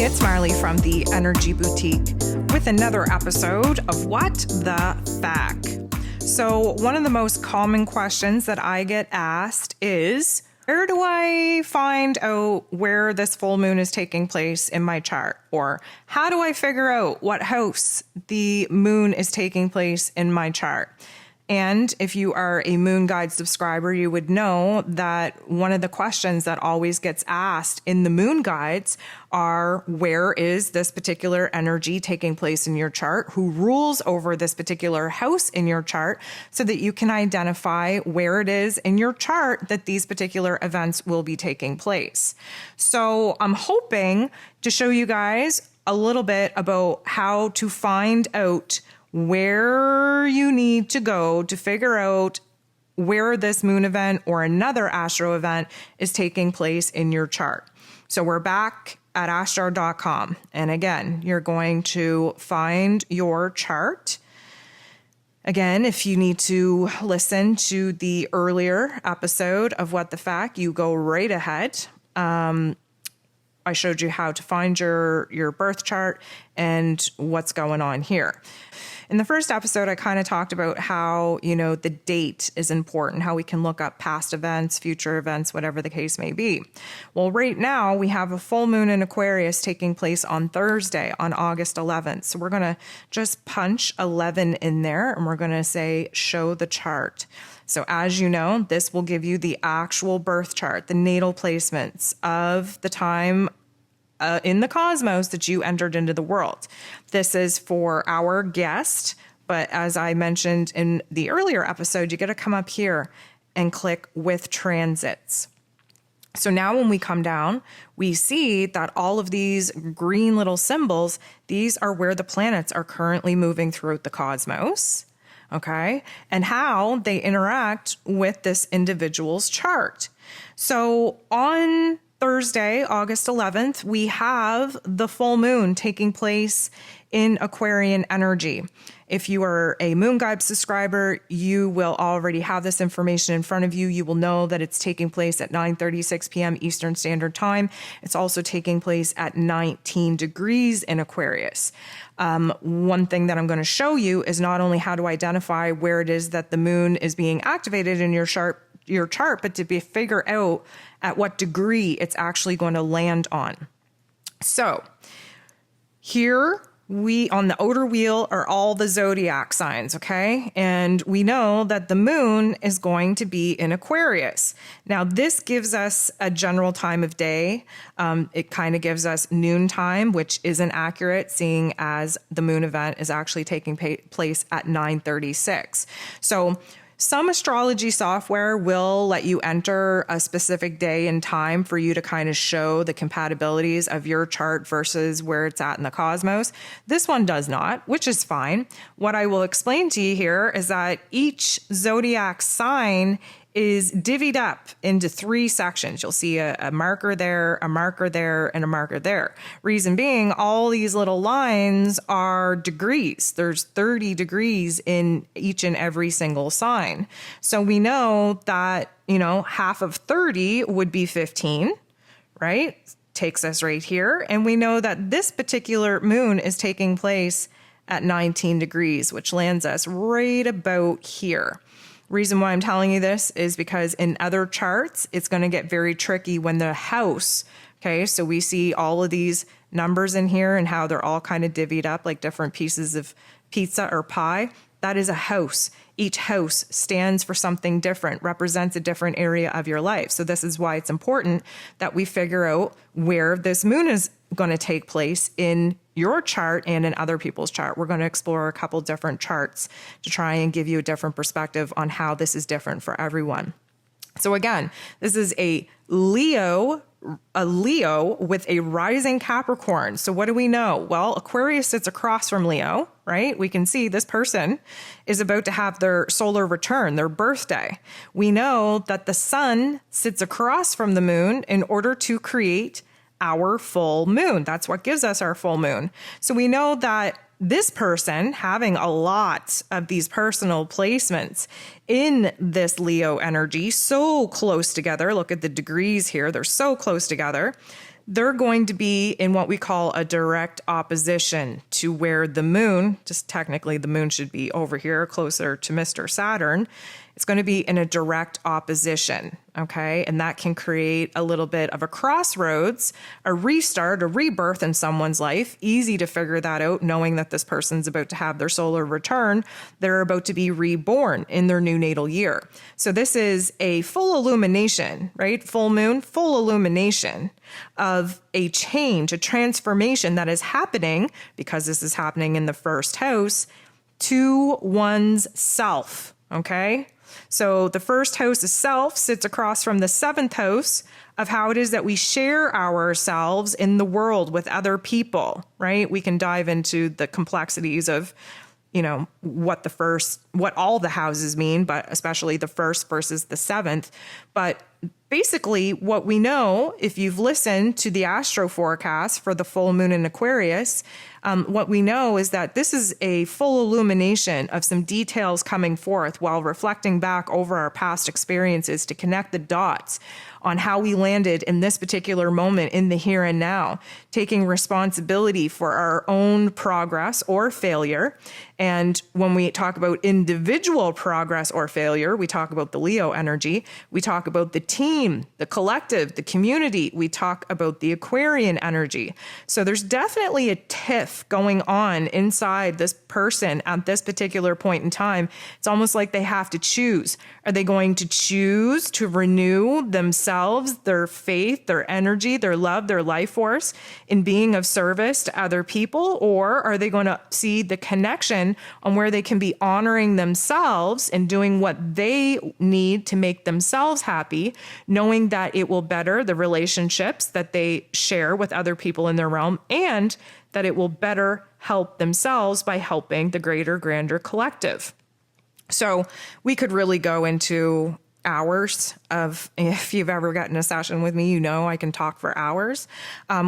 it's Marley from the Energy Boutique with another episode of What the Fact. So one of the most common questions that I get asked is, where do I find out where this full moon is taking place in my chart? Or how do I figure out what house the moon is taking place in my chart? And if you are a Moon Guide subscriber, you would know that one of the questions that always gets asked in the Moon Guides are, where is this particular energy taking place in your chart? Who rules over this particular house in your chart, so that you can identify where it is in your chart that these particular events will be taking place. So I'm hoping to show you guys a little bit about how to find out where you need to go to figure out where this moon event or another astro event is taking place in your chart. So we're back at astro.com. And again, you're going to find your chart. Again, if you need to listen to the earlier episode of What the Fact, you go right ahead. I showed you how to find your birth chart and what's going on here. In the first episode, I kind of talked about how, the date is important, how we can look up past events, future events, whatever the case may be. Well, right now we have a full moon in Aquarius taking place on Thursday, on August 11th. So we're going to just punch 11 in there and we're going to say, show the chart. So as you know, this will give you the actual birth chart, the natal placements of the time in the cosmos that you entered into the world. This is for our guest, but as I mentioned in the earlier episode, you got to come up here and click with transits. So now when we come down, we see that all of these green little symbols, these are where the planets are currently moving throughout the cosmos, okay? And how they interact with this individual's chart. So on Thursday, August 11th, we have the full moon taking place in Aquarian energy. If you are a Moon Guide subscriber, you will already have this information in front of you. You will know that it's taking place at 9:36 p.m. Eastern Standard Time. It's also taking place at 19 degrees in Aquarius. One thing that I'm going to show you is not only how to identify where it is that the moon is being activated in your chart, but to figure out at what degree it's actually going to land on. So here on the outer wheel are all the zodiac signs, okay? And we know that the moon is going to be in Aquarius. Now, this gives us a general time of day. It kind of gives us noontime, which isn't accurate, seeing as the moon event is actually taking place at 9:36. So some astrology software will let you enter a specific day and time for you to kind of show the compatibilities of your chart versus where it's at in the cosmos. This one does not, which is fine. What I will explain to you here is that each zodiac sign is divvied up into 3 sections. You'll see a marker there, a marker there, and a marker there. Reason being, all these little lines are degrees. There's 30 degrees in each and every single sign. So we know that, half of 30 would be 15, right? Takes us right here. And we know that this particular moon is taking place at 19 degrees, which lands us right about here. Reason why I'm telling you this is because in other charts, it's going to get very tricky when the house, okay, so we see all of these numbers in here and how they're all kind of divvied up like different pieces of pizza or pie. That is a house. Each house stands for something different, represents a different area of your life. So this is why it's important that we figure out where this moon is going to take place in your chart and in other people's chart. We're going to explore a couple different charts to try and give you a different perspective on how this is different for everyone. So again, this is a Leo with a rising Capricorn. So what do we know? Well, Aquarius sits across from Leo, right? We can see this person is about to have their solar return, their birthday. We know that the sun sits across from the moon in order to create our full moon. That's what gives us our full moon. So we know that this person having a lot of these personal placements in this Leo energy, so close together. Look at the degrees here. They're so close together. they're going to be in what we call a direct opposition to where the moon, just technically the moon should be over here closer to Mr. Saturn. It's going to be in a direct opposition, okay? And that can create a little bit of a crossroads, a restart, a rebirth in someone's life. Easy to figure that out, knowing that this person's about to have their solar return. They're about to be reborn in their new natal year. So this is a full illumination, right? Full moon, full illumination of a change, a transformation that is happening, because this is happening in the first house, to one's self, okay? So the first house of self sits across from the seventh house of how it is that we share ourselves in the world with other people, right? We can dive into the complexities of, what all the houses mean, but especially the first versus the seventh. But basically what we know, if you've listened to the astro forecast for the full moon in Aquarius, what we know is that this is a full illumination of some details coming forth while reflecting back over our past experiences to connect the dots on how we landed in this particular moment in the here and now, taking responsibility for our own progress or failure. And when we talk about individual progress or failure, we talk about the Leo energy. We talk about the team, the collective, the community. We talk about the Aquarian energy. So there's definitely a tiff going on inside this person at this particular point in time. It's almost like they have to choose. Are they going to choose to renew themselves, their faith, their energy, their love, their life force in being of service to other people? Or are they going to see the connection on where they can be honoring themselves and doing what they need to make themselves happy, knowing that it will better the relationships that they share with other people in their realm, and that it will better help themselves by helping the greater, grander collective. So we could really go into hours of, if you've ever gotten a session with me, I can talk for hours.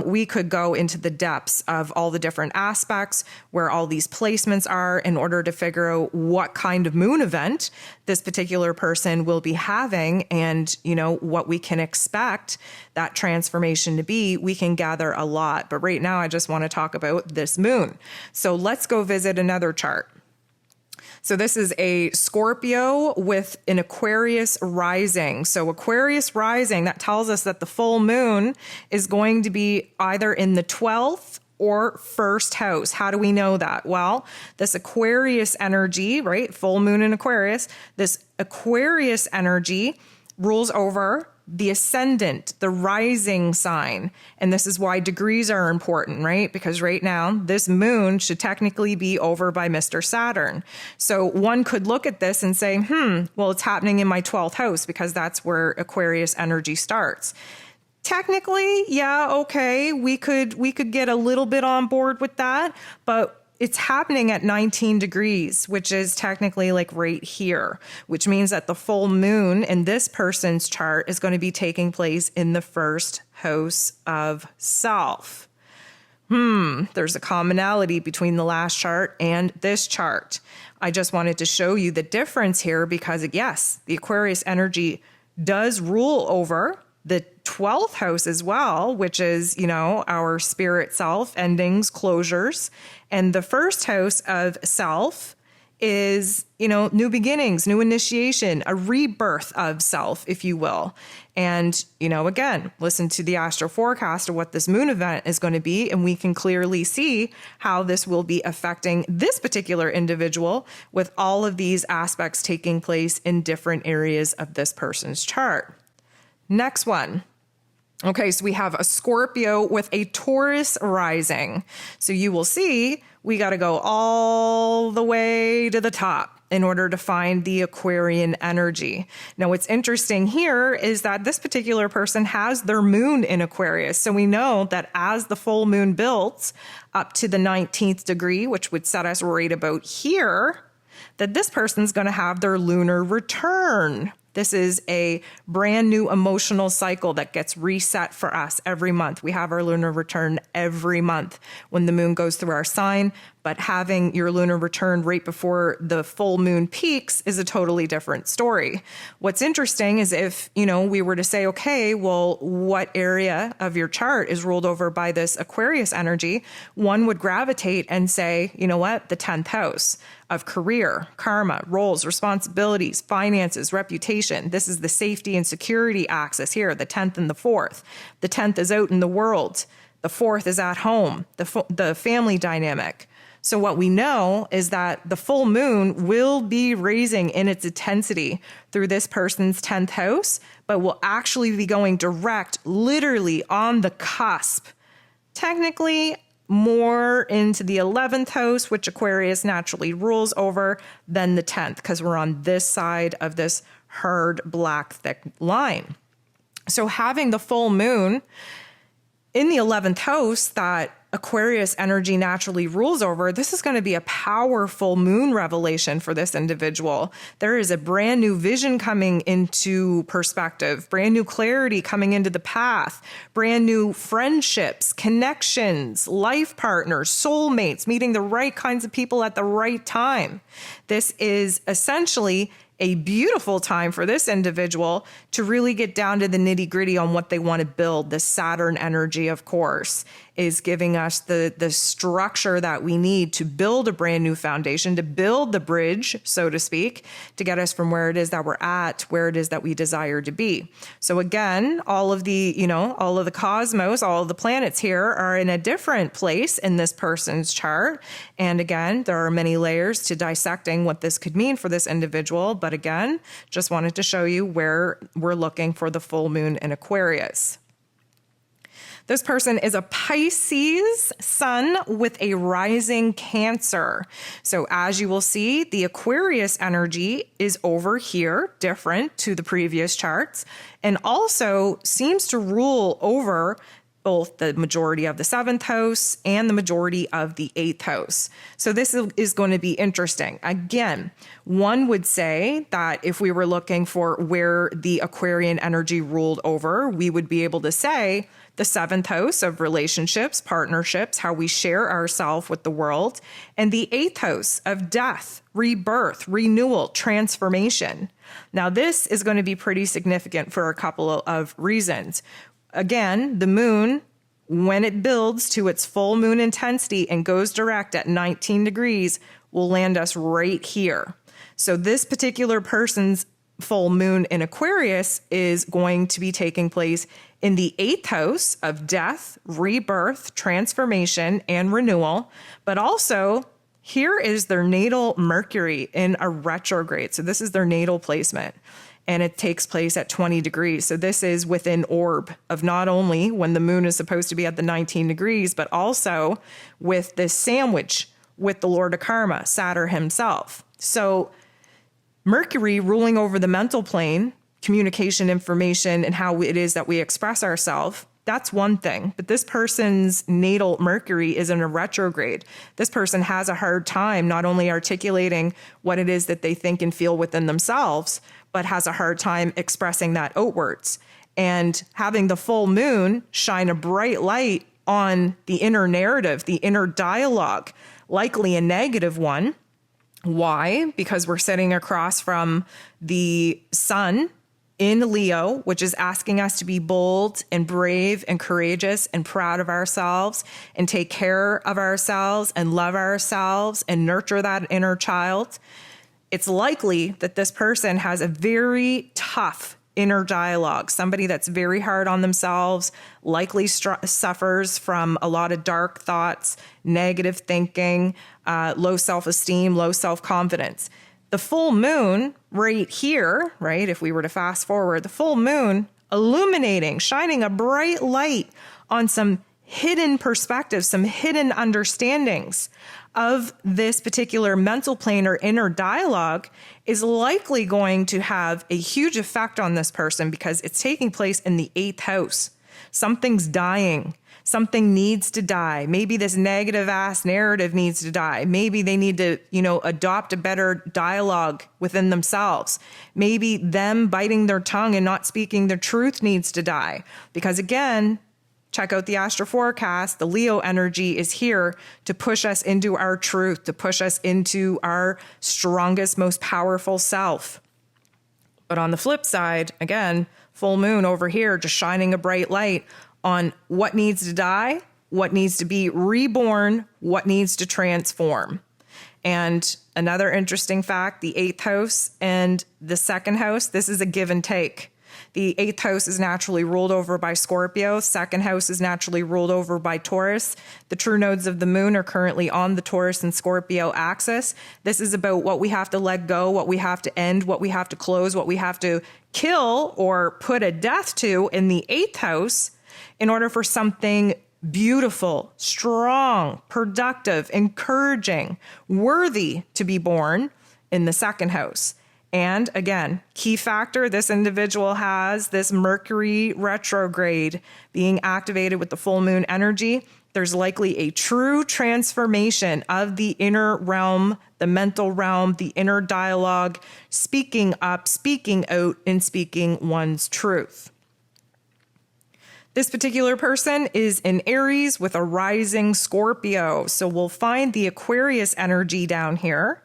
We could go into the depths of all the different aspects where all these placements are in order to figure out what kind of moon event this particular person will be having and, what we can expect that transformation to be. We can gather a lot, but right now I just want to talk about this moon. So let's go visit another chart. So this is a Scorpio with an Aquarius rising. So Aquarius rising, that tells us that the full moon is going to be either in the 12th or first house. How do we know that? Well, this Aquarius energy, right? Full moon in Aquarius, this Aquarius energy rules over the ascendant, the rising sign. And this is why degrees are important, right? Because right now, this moon should technically be over by Mr. Saturn. So one could look at this and say, well, it's happening in my 12th house because that's where Aquarius energy starts. Technically, yeah, okay, we could get a little bit on board with that, but it's happening at 19 degrees, which is technically like right here, which means that the full moon in this person's chart is going to be taking place in the first house of self. There's a commonality between the last chart and this chart. I just wanted to show you the difference here because, yes, the Aquarius energy does rule over the 12th house as well, which is, our spirit self, endings, closures. And the first house of self is, new beginnings, new initiation, a rebirth of self, if you will. And, again, listen to the astro forecast of what this moon event is going to be, and we can clearly see how this will be affecting this particular individual with all of these aspects taking place in different areas of this person's chart. Next one. Okay, so we have a Scorpio with a Taurus rising. So you will see we got to go all the way to the top in order to find the Aquarian energy. Now, what's interesting here is that this particular person has their moon in Aquarius. So we know that as the full moon builds up to the 19th degree, which would set us right about here, that this person's going to have their lunar return. This is a brand new emotional cycle that gets reset for us every month. We have our lunar return every month when the moon goes through our sign, but having your lunar return right before the full moon peaks is a totally different story. What's interesting is if, we were to say, okay, well, what area of your chart is ruled over by this Aquarius energy? One would gravitate and say, you know what, the 10th house of career, karma, roles, responsibilities, finances, reputation. This is the safety and security axis here, the 10th and the 4th. The 10th is out in the world. The 4th is at home, the family dynamic. So what we know is that the full moon will be raising in its intensity through this person's 10th house, but will actually be going direct, literally on the cusp, technically more into the 11th house, which Aquarius naturally rules over, than the 10th, because we're on this side of this hard black thick line. So having the full moon in the 11th house that Aquarius energy naturally rules over, this is going to be a powerful moon revelation for this individual. There is a brand new vision coming into perspective, brand new clarity coming into the path, brand new friendships, connections, life partners, soulmates, meeting the right kinds of people at the right time. This is essentially a beautiful time for this individual to really get down to the nitty gritty on what they want to build. The Saturn energy, of course, is giving us the structure that we need to build a brand new foundation, to build the bridge, so to speak, to get us from where it is that we're at, where it is that we desire to be. So again, all of the cosmos, all of the planets here are in a different place in this person's chart. And again, there are many layers to dissecting what this could mean for this individual. But again, just wanted to show you where we're looking for the full moon in Aquarius. This person is a Pisces sun with a rising Cancer. So as you will see, the Aquarius energy is over here, different to the previous charts, and also seems to rule over both the majority of the 7th house and the majority of the 8th house. So this is going to be interesting. Again, one would say that if we were looking for where the Aquarian energy ruled over, we would be able to say the 7th house of relationships, partnerships, how we share ourselves with the world, and the 8th house of death, rebirth, renewal, transformation. Now, this is going to be pretty significant for a couple of reasons. Again, the moon, when it builds to its full moon intensity and goes direct at 19 degrees, will land us right here. So this particular person's full moon in Aquarius is going to be taking place in the 8th house of death, rebirth, transformation, and renewal. But also, here is their natal Mercury in a retrograde. So this is their natal placement. And it takes place at 20 degrees. So this is within orb of not only when the moon is supposed to be at the 19 degrees, but also with this sandwich with the Lord of Karma, Saturn himself. So Mercury ruling over the mental plane, communication, information, and how it is that we express ourselves, that's one thing. But this person's natal Mercury is in a retrograde. This person has a hard time not only articulating what it is that they think and feel within themselves, but has a hard time expressing that outwards. And having the full moon shine a bright light on the inner narrative, the inner dialogue, likely a negative one. Why? Because we're sitting across from the sun in Leo, which is asking us to be bold and brave and courageous and proud of ourselves and take care of ourselves and love ourselves and nurture that inner child. It's likely that this person has a very tough inner dialogue, somebody that's very hard on themselves, likely suffers from a lot of dark thoughts, negative thinking, low self-esteem, low self-confidence. The full moon right here, right, if we were to fast forward, the full moon illuminating, shining a bright light on some hidden perspectives, some hidden understandings of this particular mental plane or inner dialogue is likely going to have a huge effect on this person because it's taking place in the 8th house. Something's dying. Something needs to die. Maybe this negative ass narrative needs to die. Maybe they need to, adopt a better dialogue within themselves. Maybe them biting their tongue and not speaking the truth needs to die. Because again, check out the astro forecast. The Leo energy is here to push us into our truth, to push us into our strongest, most powerful self. But on the flip side, again, full moon over here, just shining a bright light on what needs to die, what needs to be reborn, what needs to transform. And another interesting fact, the 8th house and the 2nd house, this is a give and take. The 8th house is naturally ruled over by Scorpio. 2nd house is naturally ruled over by Taurus. The true nodes of the moon are currently on the Taurus and Scorpio axis. This is about what we have to let go, what we have to end, what we have to close, what we have to kill or put a death to in the 8th house in order for something beautiful, strong, productive, encouraging, worthy to be born in the 2nd house. And again, key factor, this individual has this Mercury retrograde being activated with the full moon energy. There's likely a true transformation of the inner realm, the mental realm, the inner dialogue, speaking up, speaking out, and speaking one's truth. This particular person is in Aries with a rising Scorpio. So we'll find the Aquarius energy down here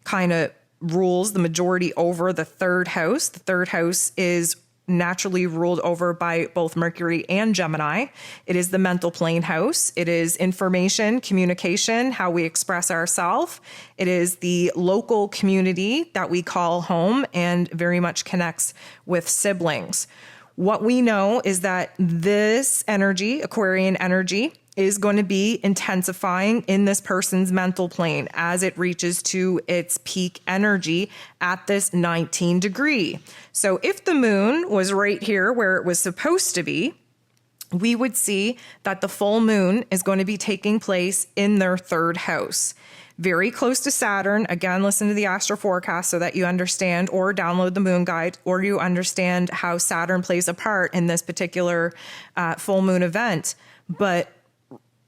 kind of rules the majority over the 3rd house. The 3rd house is naturally ruled over by both Mercury and Gemini. It is the mental plane house. It is information, communication, how we express ourselves. It is the local community that we call home and very much connects with siblings. What we know is that this energy, Aquarian energy, is going to be intensifying in this person's mental plane as it reaches to its peak energy at this 19 degree. So if the moon was right here where it was supposed to be, we would see that the full moon is going to be taking place in their 3rd house. Very close to Saturn. Again, listen to the astro forecast so that you understand, or download the moon guide, or you understand how Saturn plays a part in this particular full moon event. But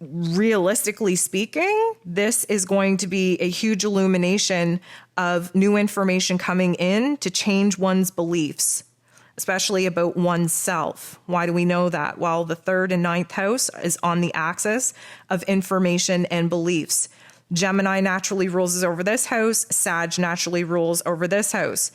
realistically speaking, this is going to be a huge illumination of new information coming in to change one's beliefs, especially about oneself. Why do we know that? Well, the 3rd and 9th house is on the axis of information and beliefs. Gemini naturally rules over this house. Sag naturally rules over this house.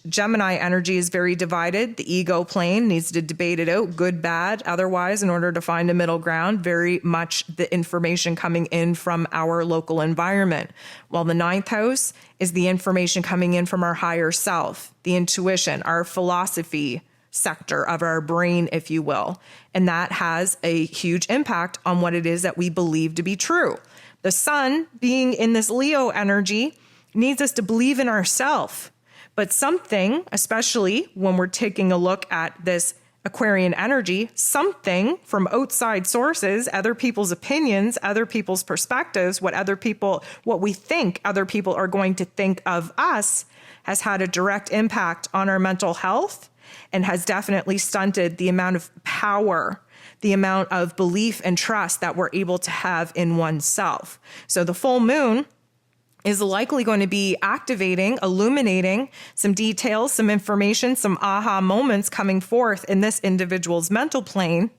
Gemini energy is very divided. The ego plane needs to debate it out, good, bad, otherwise, in order to find a middle ground. Very much the information coming in from our local environment. While the 9th house is the information coming in from our higher self, the intuition, our philosophy sector of our brain, if you will. And that has a huge impact on what it is that we believe to be true. The sun, being in this Leo energy, needs us to believe in ourselves. But something, especially when we're taking a look at this Aquarian energy, something from outside sources, other people's opinions, other people's perspectives, what we think other people are going to think of us, has had a direct impact on our mental health and has definitely stunted the amount of power, the amount of belief and trust that we're able to have in oneself. So the full moon is likely going to be activating, illuminating some details, some information, some aha moments coming forth in this individual's mental plane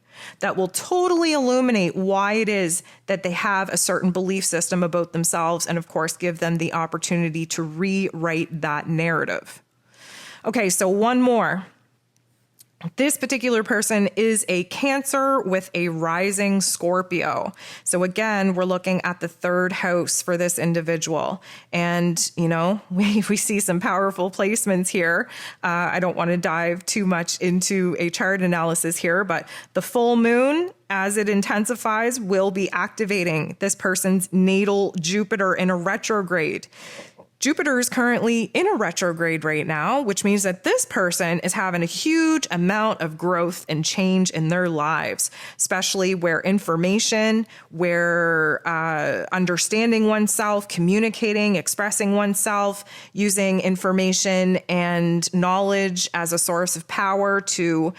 that will totally illuminate why it is that they have a certain belief system about themselves, and of course give them the opportunity to rewrite that narrative. Okay, so one more. This particular person is a Cancer with a rising Scorpio. So again, we're looking at the 3rd house for this individual. And, we see some powerful placements here. I don't want to dive too much into a chart analysis here, but the full moon, as it intensifies, will be activating this person's natal Jupiter in a retrograde. Jupiter is currently in a retrograde right now, which means that this person is having a huge amount of growth and change in their lives, especially where information, where understanding oneself, communicating, expressing oneself, using information and knowledge as a source of power to,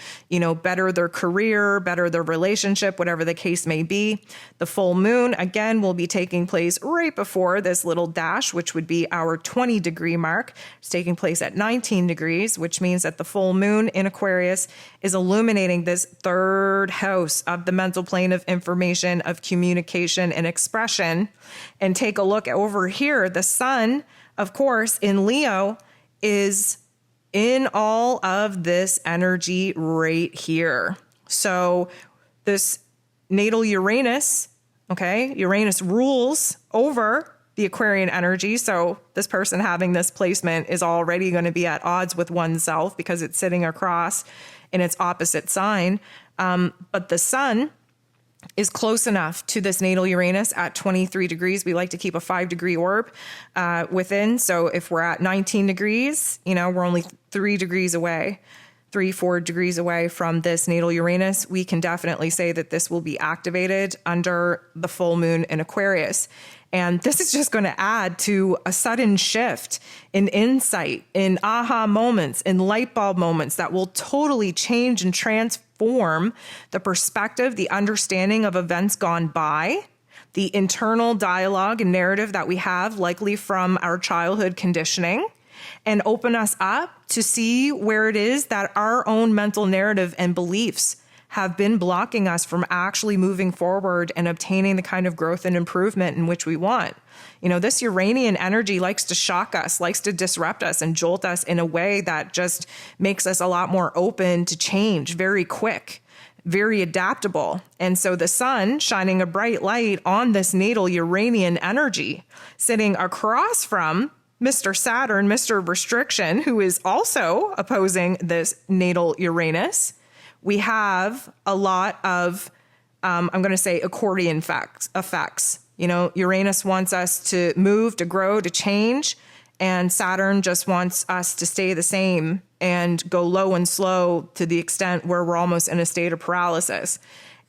better their career, better their relationship, whatever the case may be. The full moon, again, will be taking place right before this little dash, which would be our 20-degree mark. It's taking place at 19 degrees, which means that the full moon in Aquarius is illuminating this third house of the mental plane of information, of communication and expression. And take a look over here. The sun, of course, in Leo is in all of this energy right here. So this natal Uranus, okay, Uranus rules over the Aquarian energy. So this person having this placement is already going to be at odds with oneself because it's sitting across in its opposite sign. But the sun is close enough to this natal Uranus at 23 degrees. We like to keep a 5-degree orb within. So if we're at 19 degrees, we're only 3 degrees away. 3-4 degrees away from this natal Uranus, we can definitely say that this will be activated under the full moon in Aquarius. And this is just going to add to a sudden shift in insight, in aha moments, in light bulb moments that will totally change and transform the perspective, the understanding of events gone by, the internal dialogue and narrative that we have, likely from our childhood conditioning, and open us up to see where it is that our own mental narrative and beliefs have been blocking us from actually moving forward and obtaining the kind of growth and improvement in which we want. This Uranian energy likes to shock us, likes to disrupt us and jolt us in a way that just makes us a lot more open to change, very quick, very adaptable. And so the sun shining a bright light on this natal Uranian energy, sitting across from Mr. Saturn, Mr. Restriction, who is also opposing this natal Uranus. We have a lot of, I'm going to say, accordion effects. Uranus wants us to move, to grow, to change, and Saturn just wants us to stay the same and go low and slow to the extent where we're almost in a state of paralysis.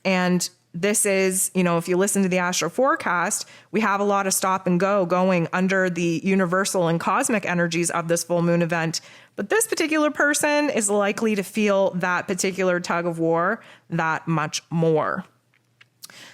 And this is, if you listen to the astro forecast, we have a lot of stop and go going under the universal and cosmic energies of this full moon event. But this particular person is likely to feel that particular tug of war that much more.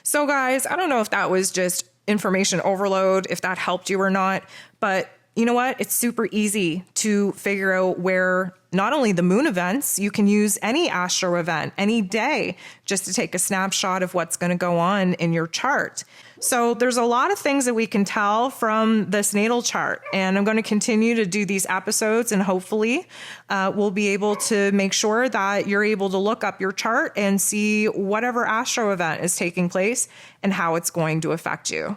So guys, I don't know if that was just information overload, if that helped you or not, but you know what? It's super easy to figure out where not only the moon events, you can use any astro event, any day, just to take a snapshot of what's going to go on in your chart. So there's a lot of things that we can tell from this natal chart, and I'm going to continue to do these episodes, and hopefully we'll be able to make sure that you're able to look up your chart and see whatever astro event is taking place and how it's going to affect you.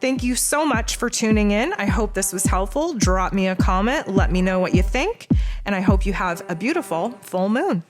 Thank you so much for tuning in. I hope this was helpful. Drop me a comment. Let me know what you think. And I hope you have a beautiful full moon.